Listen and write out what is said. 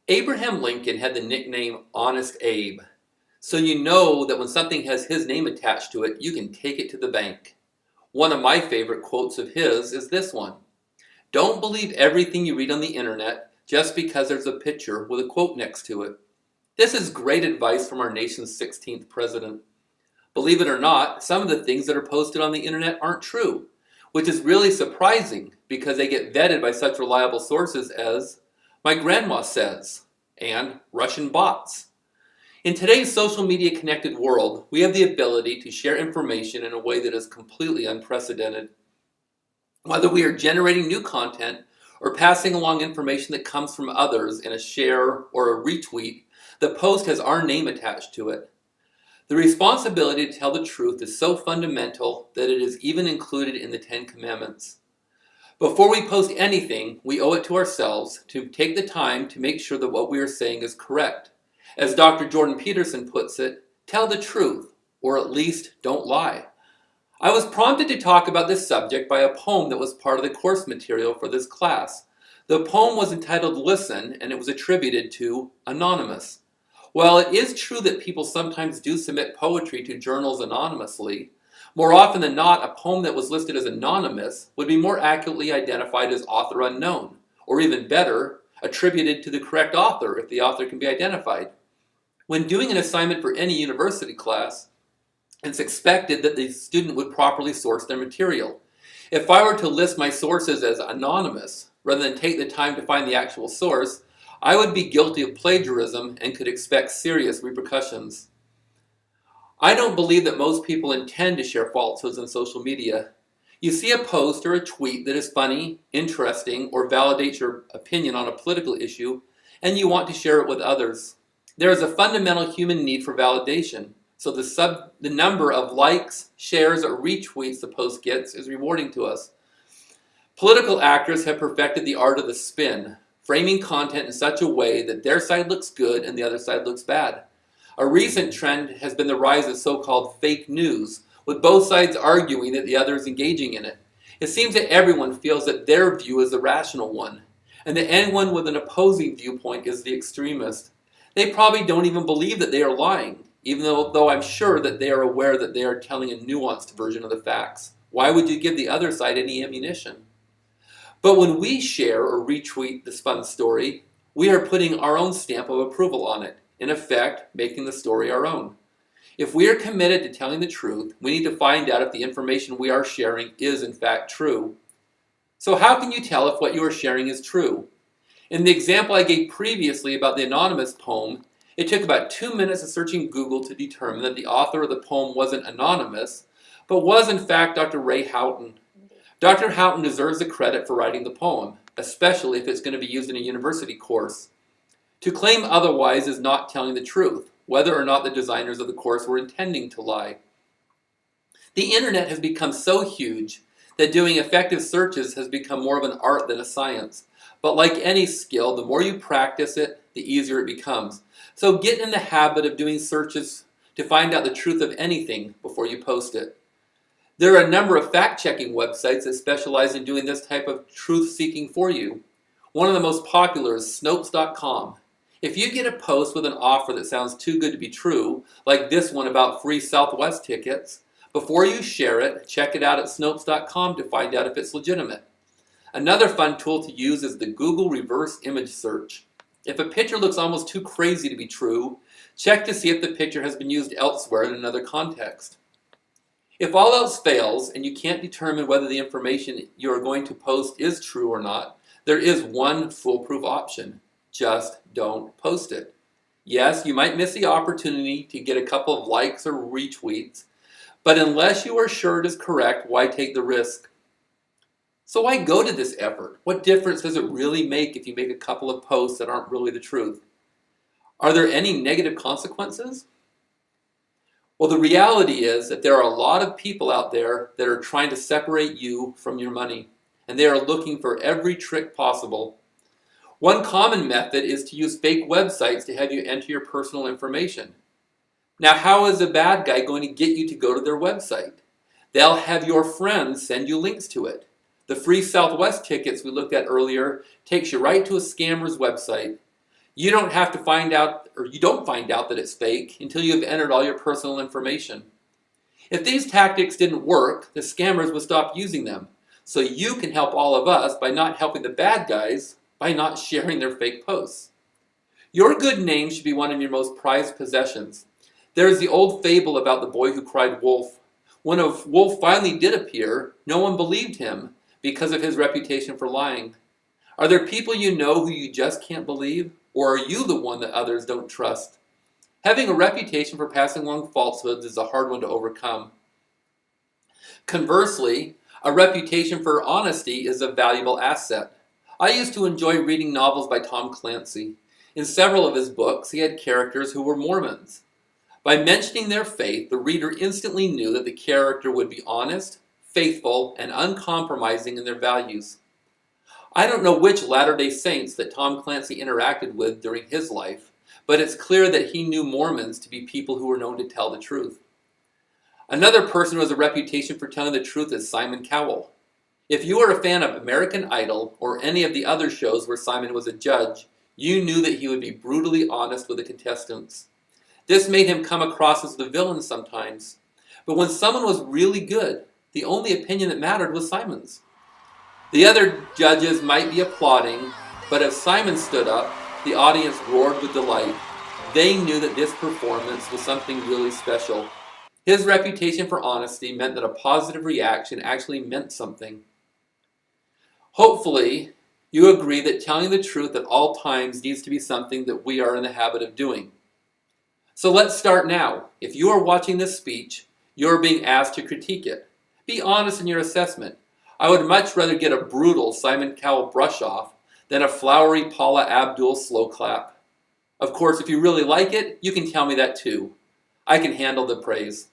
Abraham Lincoln had the nickname Honest Abe, so you know that when something has his name attached to it, you can take it to the bank. One of my favorite quotes of his is this one: "Don't believe everything you read on the internet just because there's a picture with a quote next to it." This is great advice from our nation's 16th president. Believe it or not, some of the things that are posted on the internet aren't true, which is really surprising because they get vetted by such reliable sources as "my grandma says" and "Russian bots." In today's social media connected world, we have the ability to share information in a way that is completely unprecedented. Whether we are generating new content or passing along information that comes from others in a share or a retweet, the post has our name attached to it. The responsibility to tell the truth is so fundamental that it is even included in the Ten Commandments. Before we post anything, we owe it to ourselves to take the time to make sure that what we are saying is correct. As Dr. Jordan Peterson puts it, tell the truth, or at least don't lie. I was prompted to talk about this subject by a poem that was part of the course material for this class. The poem was entitled "Listen," and it was attributed to Anonymous. While it is true that people sometimes do submit poetry to journals anonymously, more often than not, a poem that was listed as anonymous would be more accurately identified as author unknown, or even better, attributed to the correct author if the author can be identified. When doing an assignment for any university class, it's expected that the student would properly source their material. If I were to list my sources as anonymous, rather than take the time to find the actual source, I would be guilty of plagiarism and could expect serious repercussions. I don't believe that most people intend to share falsehoods on social media. You see a post or a tweet that is funny, interesting, or validates your opinion on a political issue, and you want to share it with others. There is a fundamental human need for validation, so the number of likes, shares, or retweets the post gets is rewarding to us. Political actors have perfected the art of the spin, framing content in such a way that their side looks good and the other side looks bad. A recent trend has been the rise of so-called fake news, with both sides arguing that the other is engaging in it. It seems that everyone feels that their view is the rational one, and that anyone with an opposing viewpoint is the extremist. They probably don't even believe that they are lying, even though I'm sure that they are aware that they are telling a nuanced version of the facts. Why would you give the other side any ammunition? But when we share or retweet this fun story, we are putting our own stamp of approval on it, in effect, making the story our own. If we are committed to telling the truth, we need to find out if the information we are sharing is in fact true. So how can you tell if what you are sharing is true? In the example I gave previously about the anonymous poem, it took about 2 minutes of searching Google to determine that the author of the poem wasn't anonymous, but was in fact Dr. Ray Houghton. Dr. Houghton deserves the credit for writing the poem, especially if it's going to be used in a university course. To claim otherwise is not telling the truth, whether or not the designers of the course were intending to lie. The internet has become so huge that doing effective searches has become more of an art than a science. But like any skill, the more you practice it, the easier it becomes. So get in the habit of doing searches to find out the truth of anything before you post it. There are a number of fact-checking websites that specialize in doing this type of truth-seeking for you. One of the most popular is Snopes.com. If you get a post with an offer that sounds too good to be true, like this one about free Southwest tickets, before you share it, check it out at Snopes.com to find out if it's legitimate. Another fun tool to use is the Google reverse image search. If a picture looks almost too crazy to be true, check to see if the picture has been used elsewhere in another context. If all else fails and you can't determine whether the information you are going to post is true or not, there is one foolproof option. Just don't post it. Yes, you might miss the opportunity to get a couple of likes or retweets, but unless you are sure it is correct, why take the risk? So why go to this effort? What difference does it really make if you make a couple of posts that aren't really the truth? Are there any negative consequences? Well, the reality is that there are a lot of people out there that are trying to separate you from your money, and they are looking for every trick possible. One common method is to use fake websites to have you enter your personal information. Now, how is a bad guy going to get you to go to their website? They'll have your friends send you links to it. The free Southwest tickets we looked at earlier takes you right to a scammer's website. You don't have to find out, or you don't find out that it's fake until you have entered all your personal information. If these tactics didn't work, the scammers would stop using them. So you can help all of us by not helping the bad guys by not sharing their fake posts. Your good name should be one of your most prized possessions. There is the old fable about the boy who cried wolf. When a wolf finally did appear, no one believed him because of his reputation for lying. Are there people you know who you just can't believe? Or are you the one that others don't trust? Having a reputation for passing along falsehoods is a hard one to overcome. Conversely, a reputation for honesty is a valuable asset. I used to enjoy reading novels by Tom Clancy. In several of his books, he had characters who were Mormons. By mentioning their faith, the reader instantly knew that the character would be honest, faithful, and uncompromising in their values. I don't know which Latter-day Saints that Tom Clancy interacted with during his life, but it's clear that he knew Mormons to be people who were known to tell the truth. Another person who has a reputation for telling the truth is Simon Cowell. If you are a fan of American Idol or any of the other shows where Simon was a judge, you knew that he would be brutally honest with the contestants. This made him come across as the villain sometimes. But when someone was really good, the only opinion that mattered was Simon's. The other judges might be applauding, but if Simon stood up, the audience roared with delight. They knew that this performance was something really special. His reputation for honesty meant that a positive reaction actually meant something. Hopefully, you agree that telling the truth at all times needs to be something that we are in the habit of doing. So let's start now. If you are watching this speech, you are being asked to critique it. Be honest in your assessment. I would much rather get a brutal Simon Cowell brush off than a flowery Paula Abdul slow clap. Of course, if you really like it, you can tell me that too. I can handle the praise.